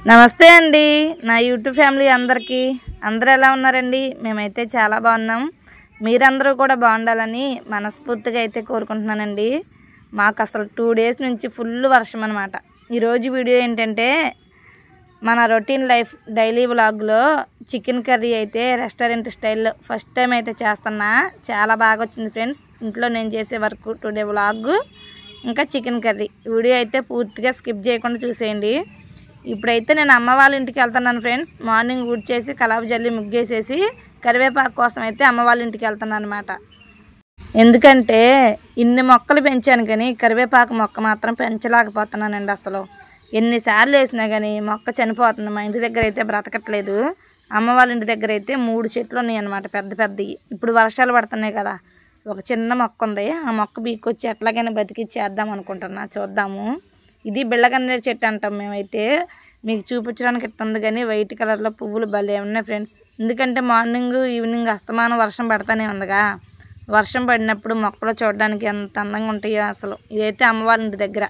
నమస్తే అండి నా యూట్యూబ్ ఫ్యామిలీ అందరికీ అందరూ ఎలా ఉన్నారండి? మేమైతే చాలా బాగున్నాం. మీరందరూ కూడా బాగుండాలని మనస్ఫూర్తిగా అయితే కోరుకుంటున్నానండి. మాకు అసలు 2 డేస్ నుంచి ఫుల్ వర్షం అనమాట. ఈరోజు వీడియో ఏంటంటే మన రొటీన్ లైఫ్ డైలీ వ్లాగ్లో చికెన్ కర్రీ అయితే రెస్టారెంట్ స్టైల్లో ఫస్ట్ టైం అయితే చేస్తున్నా. చాలా బాగా వచ్చింది ఫ్రెండ్స్. ఇంట్లో నేను చేసే వరకు టుడే వ్లాగ్ ఇంకా చికెన్ కర్రీ వీడియో అయితే పూర్తిగా స్కిప్ చేయకుండా చూసేయండి. ఇప్పుడైతే నేను అమ్మ వాళ్ళ ఇంటికి వెళ్తున్నాను ఫ్రెండ్స్. మార్నింగ్ ఊడ్చేసి కలాపు జల్లి ముగ్గేసేసి కరివేపాకు కోసం అయితే అమ్మ వాళ్ళ ఇంటికి వెళ్తున్నాను అనమాట. ఎందుకంటే ఇన్ని మొక్కలు పెంచాను కానీ కరివేపాకు మొక్క మాత్రం పెంచలేకపోతున్నానండి. అసలు ఎన్నిసార్లు వేసినా కానీ మొక్క చనిపోతుంది. మా ఇంటి దగ్గర అయితే బ్రతకట్లేదు. అమ్మ వాళ్ళ ఇంటి దగ్గర అయితే 3 చెట్లు ఉన్నాయి అనమాట, పెద్ద పెద్దవి. ఇప్పుడు వర్షాలు పడుతున్నాయి కదా, ఒక చిన్న మొక్క ఉంది. ఆ మొక్క బీక్కొచ్చి ఎట్లాగైనా బతికిచ్చేద్దాం అనుకుంటున్నా. చూద్దాము. ఇది బిళ్ళగన్నేరు చెట్టు అంటాం మేమైతే. మీకు చూపించడానికి ఇట్టుంది కానీ వైట్ కలర్లో పువ్వులు భలే ఉన్నాయి ఫ్రెండ్స్. ఎందుకంటే మార్నింగ్ ఈవినింగ్ అస్తమానం వర్షం పడతానే ఉందిగా. వర్షం పడినప్పుడు మొక్కలు చూడడానికి ఎంత అందంగా ఉంటాయో అసలు. ఇదైతే అమ్మ వాళ్ళ ఇంటి దగ్గర,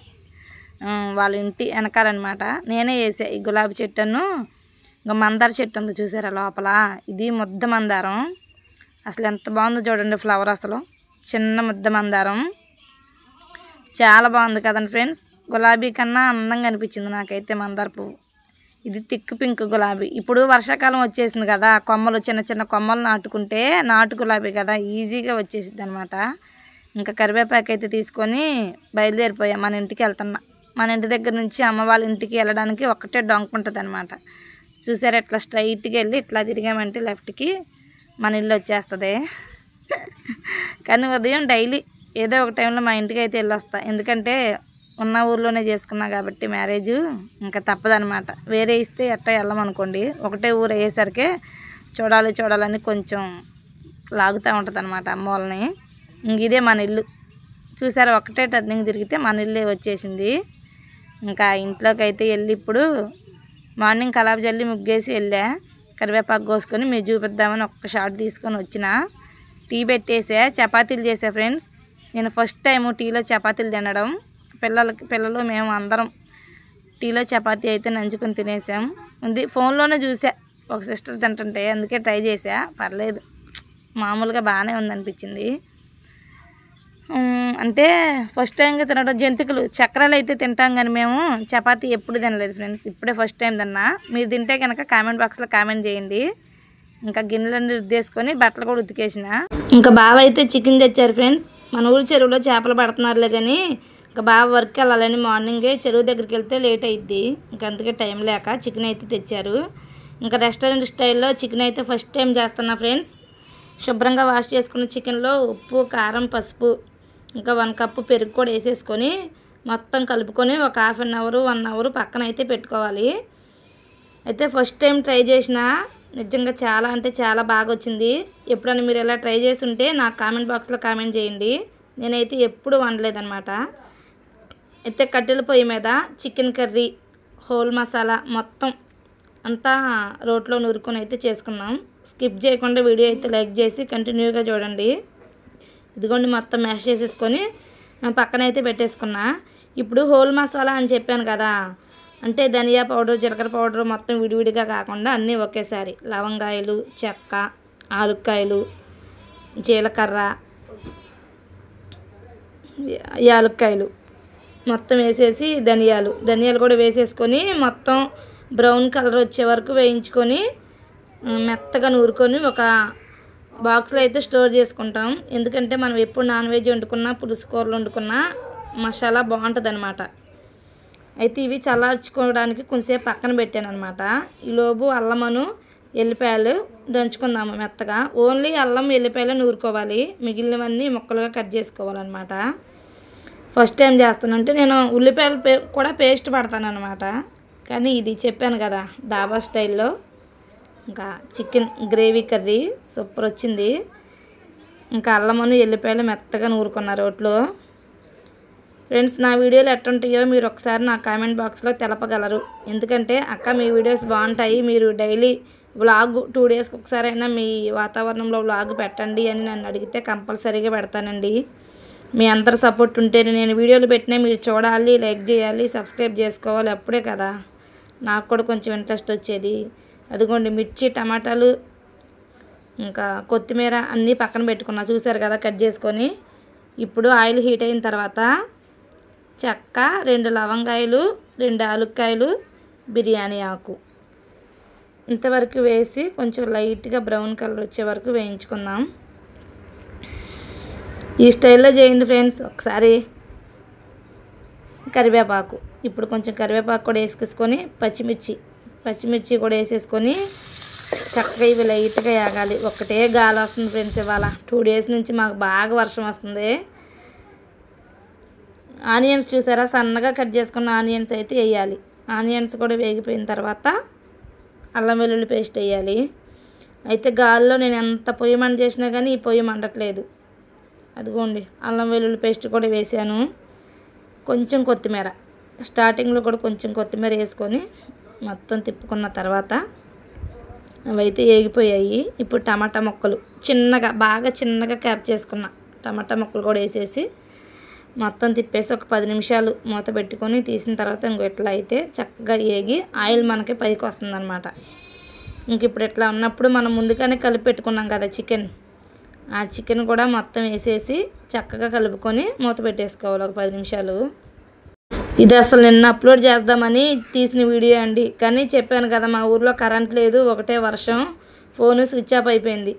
వాళ్ళ ఇంటి వెనకాలన్నమాట. నేనే వేసా ఈ గులాబీ చెట్టును. ఇంకా మందార చెట్టు ఉంది చూసారా లోపల, ఇది ముద్ద మందారం. అసలు ఎంత బాగుందో చూడండి ఫ్లవర్. అసలు చిన్న ముద్ద మందారం చాలా బాగుంది కదండి ఫ్రెండ్స్. గులాబీ కన్నా అందంగా అనిపించింది నాకైతే మందార పువ్వు. ఇది థిక్ పింక్ గులాబీ. ఇప్పుడు వర్షాకాలం వచ్చేసింది కదా, కొమ్మలు చిన్న చిన్న కొమ్మలు నాటుకుంటే నాటు గులాబీ కదా ఈజీగా వచ్చేసిద్ది అనమాట. ఇంకా కరివేపాకు అయితే తీసుకొని బయలుదేరిపోయా. మన ఇంటికి వెళ్తున్నా. మన ఇంటి దగ్గర నుంచి అమ్మ వాళ్ళ ఇంటికి వెళ్ళడానికి ఒకటే డొంక ఉంటుంది అనమాట. చూసారా, ఇట్లా స్ట్రైట్గా వెళ్ళి ఇట్లా తిరిగామంటే లెఫ్ట్కి మన ఇల్లు వచ్చేస్తుంది. కానీ ఉదయం డైలీ ఏదో ఒక టైంలో మా ఇంటికి అయితే వెళ్ళొస్తా. ఎందుకంటే ఉన్న ఊర్లోనే చేసుకున్నా కాబట్టి మ్యారేజ్, ఇంకా తప్పదనమాట. వేరే ఇస్తే ఎట్టా వెళ్ళమనుకోండి, ఒకటే ఊరు అయ్యేసరికి చూడాలని కొంచెం లాగుతూ ఉంటుంది అనమాట అమ్మ వాళ్ళని. ఇంక ఇదే మన ఇల్లు. చూసారా, ఒకటే టర్నింగ్ తిరిగితే మన ఇల్లే వచ్చేసింది. ఇంకా ఇంట్లోకి అయితే వెళ్ళి ఇప్పుడు మార్నింగ్ కలాపు జల్లి ముగ్గేసి వెళ్ళా. కరివేపాకు కోసుకొని మీరు చూపిద్దామని ఒక్క షాట్ తీసుకొని వచ్చిన. టీ పెట్టేసా, చపాతీలు చేసా ఫ్రెండ్స్. నేను ఫస్ట్ టైము టీలో చపాతీలు తినడం. పిల్లలు మేము అందరం టీలో చపాతీ అయితే నంచుకొని తినేసాం. ఉంది ఫోన్లోనే చూసా ఒక సిస్టర్ తింటుంటే, అందుకే ట్రై చేసా. పర్లేదు, మామూలుగా బాగానే ఉందనిపించింది. అంటే ఫస్ట్ టైంగా తినడం. జంతికలు చక్రాలు అయితే తింటాం కానీ మేము చపాతీ ఎప్పుడు తినలేదు ఫ్రెండ్స్. ఇప్పుడే ఫస్ట్ టైం తిన్నా. మీరు తింటే కనుక కామెంట్ బాక్స్లో కామెంట్ చేయండి. ఇంకా గిన్నెలన్నీ రుద్దేసుకొని బట్టలు కూడా ఉతికేసిన. ఇంకా బావ అయితే చికెన్ తెచ్చారు ఫ్రెండ్స్. మన ఊరు చెరువులో చేపలు పడుతున్నారులే కానీ ఇంకా బావ వర్క్ వెళ్ళాలని మార్నింగే చెరువు దగ్గరికి వెళ్తే లేట్ అయ్యిద్ది. ఇంకా అందుకే టైం లేక చికెన్ అయితే తెచ్చారు. ఇంకా రెస్టారెంట్ స్టైల్లో చికెన్ అయితే ఫస్ట్ టైం చేస్తున్నా ఫ్రెండ్స్. శుభ్రంగా వాష్ చేసుకున్న చికెన్లో ఉప్పు, కారం, పసుపు, ఇంకా 1 కప్పు పెరుగు కూడా వేసేసుకొని మొత్తం కలుపుకొని ఒక 1/2 అవర్ 1 అవర్ పక్కన అయితే పెట్టుకోవాలి. అయితే ఫస్ట్ టైం ట్రై చేసిన, నిజంగా చాలా అంటే చాలా బాగా వచ్చింది. ఎప్పుడైనా మీరు ఎలా ట్రై చేసి ఉంటే నాకు కామెంట్ బాక్స్లో కామెంట్ చేయండి. నేనైతే ఎప్పుడు వండలేదన్నమాట. అయితే కట్టెల పొయ్యి మీద చికెన్ కర్రీ, హోల్ మసాలా మొత్తం అంతా రోట్లో నూరుకొని అయితే చేసుకున్నాం. స్కిప్ చేయకుండా వీడియో అయితే లైక్ చేసి కంటిన్యూగా చూడండి. ఇదిగోండి మొత్తం మ్యాష్ చేసేసుకొని పక్కన అయితే పెట్టేసుకున్నా. ఇప్పుడు హోల్ మసాలా అని చెప్పాను కదా, అంటే ధనియా పౌడర్, జీలకర్ర పౌడర్ మొత్తం విడివిడిగా కాకుండా అన్నీ ఒకేసారి. లవంగాయలు, చెక్క, ఆలుక్కాయలు, జీలకర్ర, యాలుక్కాయలు మొత్తం వేసేసి ధనియాలు కూడా వేసేసుకొని మొత్తం బ్రౌన్ కలర్ వచ్చే వరకు వేయించుకొని మెత్తగా నూరుకొని ఒక బాక్స్లో అయితే స్టోర్ చేసుకుంటాం. ఎందుకంటే మనం ఎప్పుడు నాన్ వెజ్ వండుకున్నా, పులుసు కూరలు వండుకున్నా మసాలా బాగుంటుంది అనమాట. అయితే ఇవి చల్లార్చుకోవడానికి కొంచెంసేపు పక్కన పెట్టాను అనమాట. ఈలోపు అల్లమును ఎల్లిపాయలు దంచుకుందాము మెత్తగా. ఓన్లీ అల్లం ఎల్లిపాయలు నూరుకోవాలి, మిగిలినవన్నీ ముక్కలుగా కట్ చేసుకోవాలన్నమాట. ఫస్ట్ టైం చేస్తానంటే నేను ఉల్లిపాయలు కూడా పేస్ట్ పడతాను అనమాట. కానీ ఇది చెప్పాను కదా డాబా స్టైల్లో. ఇంకా చికెన్ గ్రేవీ కర్రీ సూపర్ వచ్చింది. ఇంకా అల్లమును ఎల్లిపాయలు మెత్తగా నూరుకున్న రోట్లో. ఫ్రెండ్స్, నా వీడియోలు ఎట్టుంటాయో మీరు ఒకసారి నా కామెంట్ బాక్స్లో తెలపగలరు. ఎందుకంటే అక్క మీ వీడియోస్ బాగుంటాయి, మీరు డైలీ వ్లాగ్ 2 డేస్కి ఒకసారైనా మీ వాతావరణంలో వ్లాగ్ పెట్టండి అని నన్ను అడిగితే కంపల్సరీగా పెడతానండి. మీ అందరి సపోర్ట్ ఉంటేనే నేను వీడియోలు పెట్టినా మీరు చూడాలి, లైక్ చేయాలి, సబ్స్క్రైబ్ చేసుకోవాలి. అప్పుడే కదా నాకు కూడా కొంచెం ఇంట్రెస్ట్ వచ్చేది. అదిగోండి మిర్చి, టమాటాలు, ఇంకా కొత్తిమీర అన్నీ పక్కన పెట్టుకున్నా, చూసారు కదా కట్ చేసుకొని. ఇప్పుడు ఆయిల్ హీట్ అయిన తర్వాత చెక్క, 2 లవంగాయలు, 2 యాలక్కాయలు, బిర్యానీ ఆకు ఇంతవరకు వేసి కొంచెం లైట్గా బ్రౌన్ కలర్ వచ్చే వరకు వేయించుకుందాం. ఈ స్టైల్లో చేయండి ఫ్రెండ్స్ ఒకసారి. కరివేపాకు, ఇప్పుడు కొంచెం కరివేపాకు కూడా వేసేసుకొని పచ్చిమిర్చి కూడా వేసేసుకొని చక్కగా ఇవి లైట్గా వేగాలి. ఒకటే గాలి వస్తుంది ఫ్రెండ్స్. ఇవాళ 2 డేస్ నుంచి మాకు బాగా వర్షం వస్తుంది. ఆనియన్స్ చూసారా, సన్నగా కట్ చేసుకున్న ఆనియన్స్ అయితే వేయాలి. ఆనియన్స్ కూడా వేగిపోయిన తర్వాత అల్లం వెల్లుల్లి పేస్ట్ వేయాలి. అయితే గాల్లో నేను ఎంత పొయ్యి మంట చేసినా కానీ ఈ పొయ్యి మండట్లేదు. అదిగోండి అల్లం వెల్లుల్లి పేస్ట్ కూడా వేసాను. కొంచెం కొత్తిమీర, స్టార్టింగ్లో కూడా కొంచెం కొత్తిమీర వేసుకొని మొత్తం తిప్పుకున్న తర్వాత అవైతే వేగిపోయాయి. ఇప్పుడు టమాటా ముక్కలు బాగా చిన్నగా కట్ చేసుకున్న టమాటా ముక్కలు కూడా వేసేసి మొత్తం తిప్పేసి ఒక 10 నిమిషాలు మూత పెట్టుకొని తీసిన తర్వాత ఇట్లా అయితే చక్కగా వేగి ఆయిల్ మనకి పైకి వస్తుంది అనమాట. ఇంక ఇప్పుడు ఇట్లా ఉన్నప్పుడు మనం ముందుగానే కలిపి పెట్టుకున్నాం కదా చికెన్, ఆ చికెన్ కూడా మొత్తం వేసేసి చక్కగా కలుపుకొని మూత పెట్టేసుకోవాలి ఒక 10 నిమిషాలు. ఇది అసలు నిన్న అప్లోడ్ చేద్దామని తీసిన వీడియో అండి, కానీ చెప్పాను కదా మా ఊర్లో కరెంట్ లేదు, ఒకటే వర్షం, ఫోను స్విచ్ ఆఫ్ అయిపోయింది.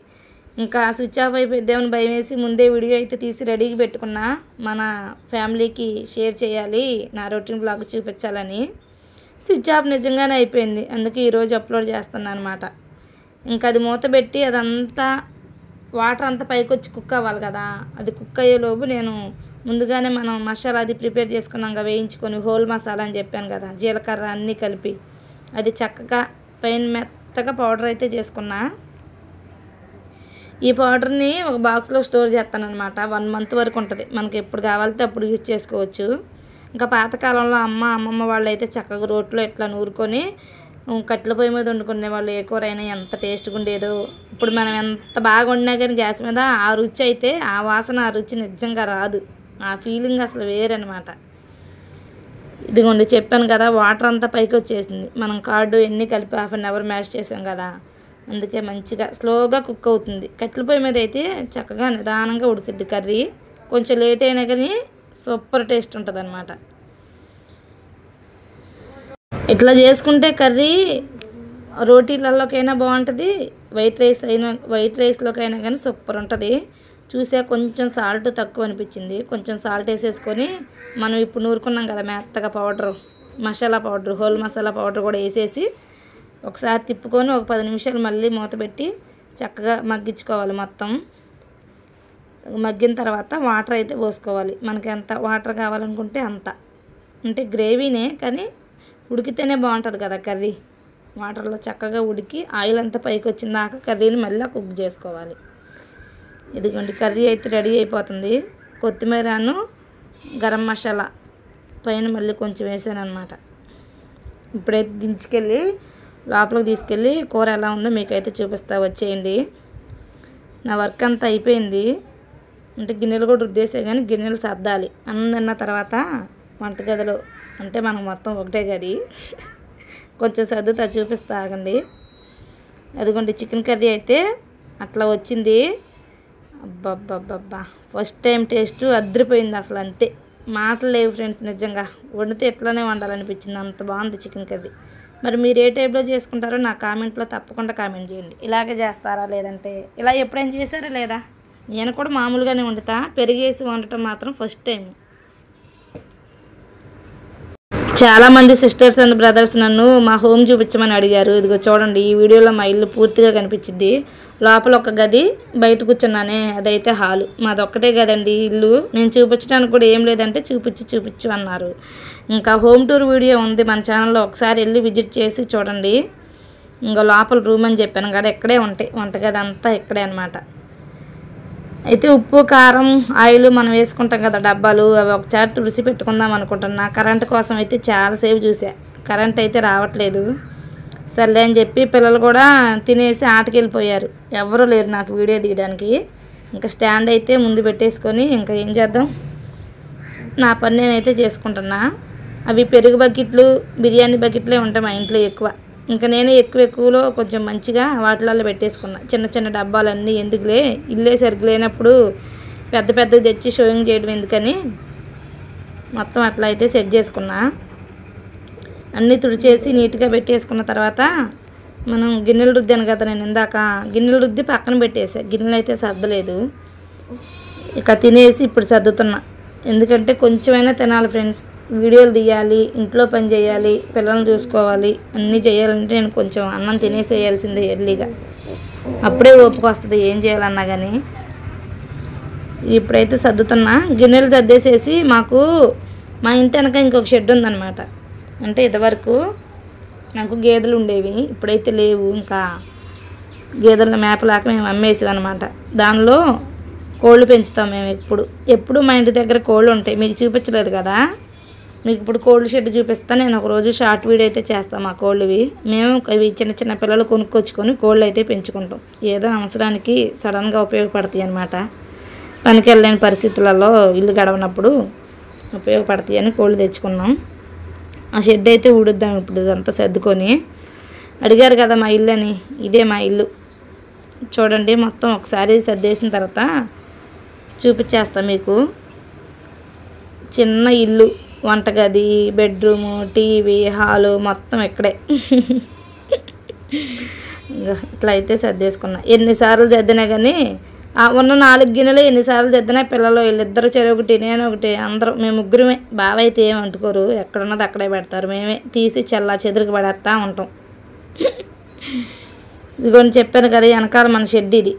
ఇంకా స్విచ్ ఆఫ్ అయిపోయిద్దామని భయం వేసి ముందే వీడియో అయితే తీసి రెడీగా పెట్టుకున్నా. మన ఫ్యామిలీకి షేర్ చేయాలి, నా రొటీన్ బ్లాగ్ చూపించాలని. స్విచ్ ఆఫ్ నిజంగానే అయిపోయింది, అందుకే ఈరోజు అప్లోడ్ చేస్తున్నాను అనమాట. ఇంకా అది మూత పెట్టి అదంతా వాటర్ అంతా పైకి వచ్చి కుక్ అవ్వాలి కదా. అది కుక్ అయ్యేలోపు నేను ముందుగానే మనం మసాలా అది ప్రిపేర్ చేసుకున్నాక వేయించుకొని హోల్ మసాలా అని చెప్పాను కదా, జీలకర్ర అన్నీ కలిపి అది చక్కగా పైన మెత్తగా పౌడర్ అయితే చేసుకున్నా. ఈ పౌడర్ని ఒక బాక్స్లో స్టోర్ చేస్తాను అనమాట. 1 మంత్ వరకు ఉంటుంది, మనకి ఎప్పుడు కావాలితే అప్పుడు యూజ్ చేసుకోవచ్చు. ఇంకా పాతకాలంలో అమ్మమ్మ వాళ్ళు అయితే చక్కగా రోట్లో ఇట్లా నూరుకొని కట్టెల పొయ్యి మీద వండుకునే వాళ్ళు. ఏ కూర అయినా ఎంత టేస్ట్గా ఉండేదో. ఇప్పుడు మనం ఎంత బాగా వండినా కానీ గ్యాస్ మీద ఆ రుచి అయితే, ఆ వాసన, ఆ రుచి నిజంగా రాదు. ఆ ఫీలింగ్ అసలు వేరనమాట. ఇదిగోండి చెప్పాను కదా, వాటర్ అంతా పైకి వచ్చేసింది. మనం కార్డు ఎన్ని కలిపి 1/2 అవర్ మ్యాష్ చేసాం కదా, అందుకే మంచిగా స్లోగా కుక్ అవుతుంది. కట్టెల పొయ్యి మీద అయితే చక్కగా నిదానంగా ఉడుకుద్ది కర్రీ. కొంచెం లేట్ అయినా కానీ సూపర్ టేస్ట్ ఉంటుంది అనమాట. ఇట్లా చేసుకుంటే కర్రీ రోటీలలోకైనా బాగుంటుంది, వైట్ రైస్లోకైనా కానీ సూపర్ ఉంటుంది. చూసే కొంచెం సాల్ట్ తక్కువ అనిపించింది, కొంచెం సాల్ట్ వేసేసుకొని మనం ఇప్పుడు నూరుకున్నాం కదా మెత్తగా powder, masala powder, whole masala powder కూడా వేసేసి ఒకసారి తిప్పుకొని ఒక 10 నిమిషాలు మళ్ళీ మూత పెట్టి చక్కగా మగ్గించుకోవాలి. మొత్తం మగ్గిన తర్వాత వాటర్ అయితే పోసుకోవాలి. మనకి ఎంత వాటర్ కావాలనుకుంటే అంత, అంటే గ్రేవీనే కానీ ఉడికితేనే బాగుంటుంది కదా కర్రీ. వాటర్లో చక్కగా ఉడికి ఆయిల్ అంతా పైకి వచ్చిందాక కర్రీని మళ్ళీ కుక్ చేసుకోవాలి. ఇదిగోండి కర్రీ అయితే రెడీ అయిపోతుంది. కొత్తిమీరను గరం మసాలా పైన మళ్ళీ కొంచెం వేసాను అనమాట. ఇప్పుడైతే దించుకెళ్ళి లోపలికి తీసుకెళ్ళి కూర ఎలా ఉందో మీకైతే చూపిస్తా, వచ్చేయండి. నా వర్క్ అంతా అయిపోయింది, అంటే గిన్నెలు కూడా రుద్దేసే కానీ గిన్నెలు సర్దాలి. అన్నం తిన్న తర్వాత వంటగదిలో, అంటే మనం మొత్తం ఒకటే గది, కొంచెం సర్దుతా చూపిస్తా ఆగండి. అదిగోండి చికెన్ కర్రీ అయితే అట్లా వచ్చింది. అబ్బబ్బబ్బబ్బా, ఫస్ట్ టైం టేస్ట్ అదిరిపోయింది అసలు. అంతే, మాటలు లేవు ఫ్రెండ్స్. నిజంగా వండితే ఎట్లానే వండాలనిపించింది, అంత బాగుంది చికెన్ కర్రీ. మరి మీరు ఏ టైప్లో చేసుకుంటారో నా కామెంట్లో తప్పకుండా కామెంట్ చేయండి. ఇలాగే చేస్తారా, లేదంటే ఇలా ఎప్పుడైనా చేశారా లేదా? నేను కూడా మామూలుగానే వండుతా, పెరిగేసి వండటం మాత్రం ఫస్ట్ టైం. చాలామంది సిస్టర్స్ అండ్ బ్రదర్స్ నన్ను మా హోమ్ చూపించమని అడిగారు. ఇదిగో చూడండి, ఈ వీడియోలో మా ఇల్లు పూర్తిగా కనిపించింది. లోపల ఒక గది, బయట కూర్చున్నానే అదైతే హాలు. మాదొక్కటే కదండి ఇల్లు. నేను చూపించడానికి కూడా ఏం లేదంటే చూపించు అన్నారు. ఇంకా హోమ్ టూర్ వీడియో ఉంది మన ఛానల్లో, ఒకసారి వెళ్ళి విజిట్ చేసి చూడండి. ఇంకా లోపల రూమ్ అని చెప్పాను కదా, ఇక్కడే ఉంటాయి, వంటగది అంతా ఇక్కడే అనమాట. అయితే ఉప్పు, కారం, ఆయిల్ మనం వేసుకుంటాం కదా డబ్బాలు, అవి ఒకసారి తుడిసి పెట్టుకుందాం అనుకుంటున్నా. కరెంటు కోసం అయితే చాలాసేపు చూసా, కరెంట్ అయితే రావట్లేదు. సర్లే అని చెప్పి పిల్లలు కూడా తినేసి ఆటకి వెళ్ళిపోయారు, ఎవరూ లేరు నాకు వీడియో తీయడానికి. ఇంకా స్టాండ్ అయితే ముందు పెట్టేసుకొని ఇంకా ఏం చేద్దాం, నా పని నేనైతే చేసుకుంటున్నా. అవి పెరుగు బకెట్లు, బిర్యానీ బకెట్లే ఉంటాయి మా ఇంట్లో ఎక్కువ. ఇంకా నేను ఎక్కువలో కొంచెం మంచిగా వాటిలలో పెట్టేసుకున్నా. చిన్న చిన్న డబ్బాలన్నీ ఎందుకులే, ఇల్లే సరుకు లేనప్పుడు పెద్దవి తెచ్చి షోయింగ్ చేయడం ఎందుకని మొత్తం అట్లా అయితే సెట్ చేసుకున్నా. అన్నీ తుడిచేసి నీట్గా పెట్టేసుకున్న తర్వాత మనం గిన్నెలు రుద్దాను కదా నేను ఇందాక, గిన్నెలు రుద్ది పక్కన పెట్టేసా. గిన్నెలు అయితే సర్దలేదు, ఇక తినేసి ఇప్పుడు సర్దుతున్నా. ఎందుకంటే కొంచెమైనా తినాలి ఫ్రెండ్స్. వీడియోలు తీయాలి, ఇంట్లో పని చేయాలి, పిల్లల్ని చూసుకోవాలి, అన్నీ చేయాలంటే నేను కొంచెం అన్నం తినేసేయాల్సిందే ఎర్లీగా. అప్పుడే ఓపిక వస్తుంది ఏం చేయాలన్నా కానీ. ఇప్పుడైతే సర్దుతున్నా. గిన్నెలు సర్దేసేసి మాకు మా ఇంటి వెనక ఇంకొక షెడ్ ఉందన్నమాట. అంటే ఇదివరకు నాకు గేదెలు ఉండేవి, ఇప్పుడైతే లేవు. ఇంకా గేదెల మేపలాక మేము అమ్మేసాం అనమాట. దానిలో కోళ్ళు పెంచుతాం మేము. ఎప్పుడు మా ఇంటి దగ్గర కోళ్ళు ఉంటాయి. మీకు చూపించలేదు కదా, మీకు ఇప్పుడు కోళ్ళు షెడ్ చూపిస్తాను. నేను ఒకరోజు షార్ట్ వీడియో అయితే చేస్తాం ఆ కోళ్ళవి. మేము ఇవి చిన్న పిల్లలు కొనుక్కొచ్చుకొని కోళ్ళు అయితే పెంచుకుంటాం. ఏదో అవసరానికి సడన్గా ఉపయోగపడతాయి అన్నమాట. పనికి వెళ్ళలేని పరిస్థితులలో ఇల్లు గడవనప్పుడు ఉపయోగపడతాయి అని కోళ్ళు తెచ్చుకున్నాం. ఆ షెడ్ అయితే ఊడుద్దాం ఇప్పుడు ఇదంతా సర్దుకొని. అడిగారు కదా మా ఇల్లు అని, ఇదే మా ఇల్లు చూడండి. మొత్తం ఒకసారి సర్దేసిన తర్వాత చూపించేస్తా మీకు. చిన్న ఇల్లు, వంటగది, బెడ్రూము, టీవీ, హాలు మొత్తం ఇక్కడే. ఇంకా ఇట్లా అయితే సర్దేసుకున్నా. ఎన్నిసార్లు సర్దినా కానీ ఉన్న 4 గిన్నెలు ఎన్నిసార్లు సర్దినా పిల్లలు వీళ్ళిద్దరు ఒకటి, నేను ఒకటి, అందరూ మేము ముగ్గురమే. బావ అయితే ఏమి అంటుకోరు, ఎక్కడున్నది అక్కడే పెడతారు. మేమే తీసి చెదురుకు పడేస్తూ ఉంటాం. ఇదిగోని చెప్పాను కదా, వెనకాల మన షెడ్ ఇది.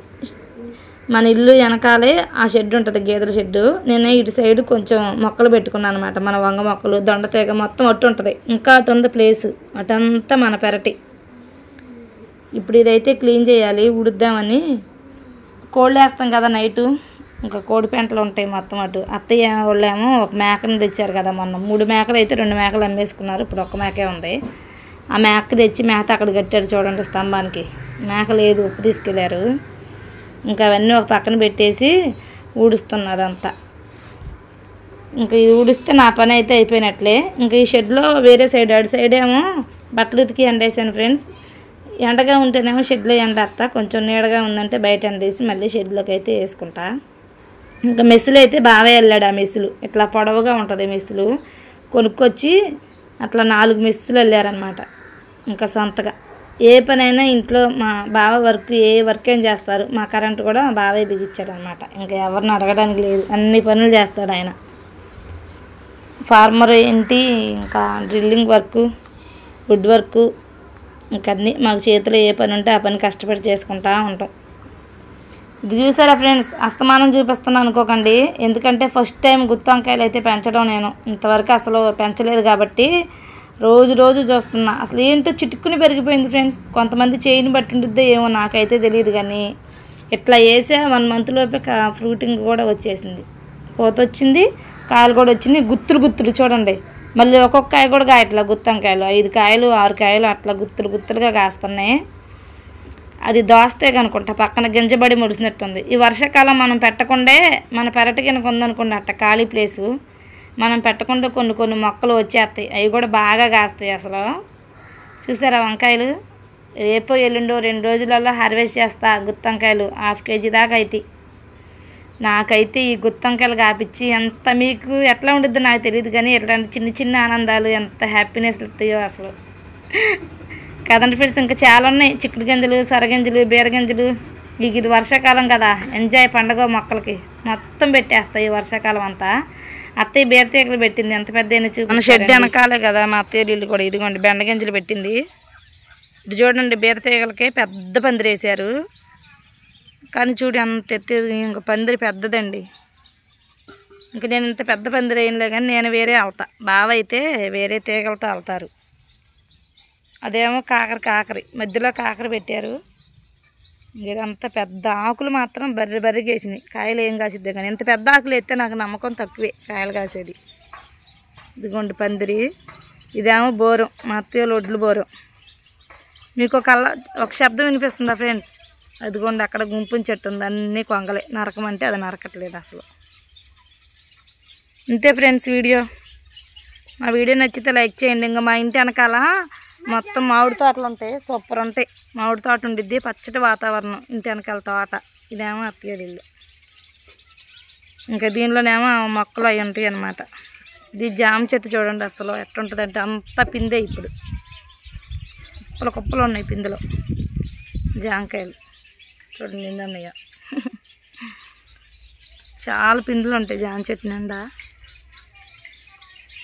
మన ఇల్లు వెనకాలే ఆ షెడ్ ఉంటుంది, గేదెల షెడ్డు. నేను ఇటు సైడ్ కొంచెం మొక్కలు పెట్టుకున్నాను అనమాట. మన వంగ మొక్కలు, దొండతీగ మొత్తం అటు ఉంటుంది. ఇంకా అటు ఉంది ప్లేసు, అటంతా మన పెరటి. ఇప్పుడు ఇదైతే క్లీన్ చేయాలి, ఉడుద్దామని. కోళ్ళు వేస్తాం కదా నైటు, ఇంకా కోడి పెంటలు ఉంటాయి మొత్తం అటు. అత్తయ్య వాళ్ళేమో ఒక మేకను తెచ్చారు కదా మొన్న. 3 మేకలు అయితే 2 మేకలు అమ్మేసుకున్నారు. ఇప్పుడు ఒక్క మేకే ఉంది. ఆ మేక తెచ్చి మేత అక్కడ కట్టారు చూడండి స్తంభానికి. మేక లేదు, ఉప్పు తీసుకెళ్ళారు. ఇంకా అవన్నీ ఒక పక్కన పెట్టేసి ఊడుస్తున్నారు అంతా. ఇంకా ఇది ఊడిస్తే నా పని అయితే అయిపోయినట్లే. ఇంకా ఈ షెడ్లో వేరే సైడ్, అటు సైడ్ ఏమో బట్టలు ఉతికి ఎండేసాను ఫ్రెండ్స్. ఎండగా ఉంటేనేమో షెడ్లో ఎండేస్తా, కొంచెం నీడగా ఉందంటే బయట ఎండేసి మళ్ళీ షెడ్లోకి అయితే వేసుకుంటా. ఇంకా మెస్సులు అయితే బాగా వెళ్ళాడు. ఆ మెస్సులు ఇట్లా పొడవుగా ఉంటుంది. మెస్సులు కొనుక్కొచ్చి అట్లా 4 మెస్సులు వెళ్ళారనమాట. ఇంకా సొంతగా ఏ పనైనా ఇంట్లో మా బావ ఏ వర్క్ ఏం చేస్తారు. మా కరెంటు కూడా బావే బిగించాడు అనమాట. ఇంకా ఎవరిని అడగడానికి లేదు, అన్ని పనులు చేస్తాడు ఆయన. ఫార్మర్ ఏంటి, ఇంకా డ్రిల్లింగ్ వర్క్, వుడ్ వర్క్, ఇంకా అన్నీ మాకు చేతిలో ఏ పని ఉంటే ఆ పని కష్టపడి చేసుకుంటూ ఉంటాం. ఇది చూసారా ఫ్రెండ్స్, అస్తమానం చూపిస్తున్నాను అనుకోకండి. ఎందుకంటే ఫస్ట్ టైం గుత్తి వంకాయలు అయితే పెంచడం. నేను ఇంతవరకు అసలు పెంచలేదు కాబట్టి రోజు చూస్తున్నా. అసలు ఏంటో చిటుక్కుని పెరిగిపోయింది ఫ్రెండ్స్. కొంతమంది చేయిని బట్టి ఉంటుందో ఏమో, నాకైతే తెలియదు. కానీ ఇట్లా వేసా 1 మంత్లోపే ఫ్రూటింగ్ కూడా వచ్చేసింది, పూత వచ్చింది, కాయలు కూడా వచ్చింది. గుత్తులు చూడండి. మళ్ళీ ఒక్కొక్క కాయ కూడా కాయట్లా. గుత్తి వంకాయలు 5 కాయలు 6 కాయలు అట్లా గుత్తులుగా కాస్తున్నాయి. అది దోస్తే కనుకుంటా పక్కన గింజబడి ముడిసినట్టుంది. ఈ వర్షాకాలం మనం పెట్టకుండే, మన పెరటి కనుక ఉందనుకోండి అట్ట ఖాళీ ప్లేసు, మనం పెట్టకుండా కొన్ని మొక్కలు వచ్చేస్తాయి. అవి కూడా బాగా కాస్తాయి. అసలు చూసారా వంకాయలు, రేపో ఎల్లుండో 2 రోజులలో హార్వెస్ట్ చేస్తా. గుత్తి వంకాయలు 1/2 kg దాకా అవుతాయి. నాకైతే ఈ గుత్తి వంకాయలు కాపించి ఎంత మీకు ఎట్లా ఉంటుందో నాకు తెలియదు, కానీ ఇట్లాంటి చిన్న ఆనందాలు ఎంత హ్యాపీనెస్ ఇస్తాయో అసలు కదండి ఫ్రెండ్స్. ఇంకా చాలా ఉన్నాయి. చిక్కుడు గింజలు, సొరగింజలు, బీరగింజలు. ఇది వర్షాకాలం కదా, ఎంజాయ్ పండగ మొక్కలకి మొత్తం పెట్టేస్తాయి ఈ వర్షాకాలం అంతా. అత్తయ్య బీరతీగలు పెట్టింది, ఎంత పెద్ద అయినా మన షెడ్ వెనకాలే కదా మా అత్తయ్య ఇల్లు కూడా. ఇదిగోండి బెండగింజలు పెట్టింది. ఇటు చూడండి, బీరతీగలకి పెద్ద పందిరి వేసారు. కానీ చూడు అంత ఎత్తేది, ఇంకా పందిరి పెద్దదండి. ఇంక నేను ఇంత పెద్ద పందిరి వేయలే, కానీ నేను వేరే వెళ్తా. బావ అయితే వేరే తీగలతో వెళ్తారు. అదేమో కాకరి మధ్యలో కాకర పెట్టారు. ఇదంతా పెద్ద ఆకులు మాత్రం బర్రె వేసినాయి. కాయలు ఏం కాసిద్దే కానీ ఇంత పెద్ద ఆకులు ఎత్తే నాకు నమ్మకం తక్కువే కాయలు కాసేది. ఇదిగోండి పందిరి. ఇదేమో బోరం, మా అత్తయ్య ఒడ్లు బోరం. మీకు ఒక శబ్దం వినిపిస్తుందా ఫ్రెండ్స్? అదిగోండి అక్కడ గుంపుని చెట్టు ఉంది, అన్నీ కొంగలే. నరకమంటే అది నరకట్లేదు అసలు. అంతే ఫ్రెండ్స్ వీడియో. మా వీడియో నచ్చితే లైక్ చేయండి. ఇంకా మా ఇంటి వెనకాల మొత్తం మామిడి తోటలు ఉంటాయి, సూపర్ ఉంటాయి. మామిడి తోట ఉండిద్ది, పచ్చటి వాతావరణం ఇంటి వెనకాల తోట. ఇదేమో అత్తగారి ఇల్లు. ఇంకా దీనిలోనేమో మొక్కలు అవి ఉంటాయి అన్నమాట. ఇది జామ చెట్టు చూడండి, అసలు ఎట్టుంటుంది అంటే అంత పిందే. ఇప్పుడు కుప్పలు కుప్పలు ఉన్నాయి పిందెలో జామకాయలు చూడండి ఎన్ని ఉన్నాయో. చాలా పిందులు ఉంటాయి జామ చెట్టు నిండా.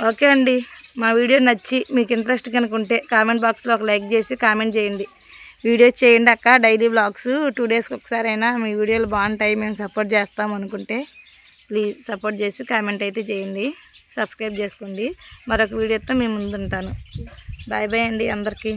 ఓకే అండి, మా వీడియో నచ్చి మీకు ఇంట్రెస్ట్ కనుక ఉంటే కామెంట్ బాక్స్లో ఒక లైక్ చేసి కామెంట్ చేయండి. వీడియోస్ చేయండి అక్క, డైలీ బ్లాగ్స్ 2 డేస్కి ఒకసారి అయినా మీ వీడియోలు బాగుంటాయి, మేము సపోర్ట్ చేస్తాం అనుకుంటే ప్లీజ్ సపోర్ట్ చేసి కామెంట్ అయితే చేయండి. సబ్స్క్రైబ్ చేసుకోండి. మరొక వీడియోతో మేము ముందుంటాను. బాయ్ బాయ్ అండి అందరికీ.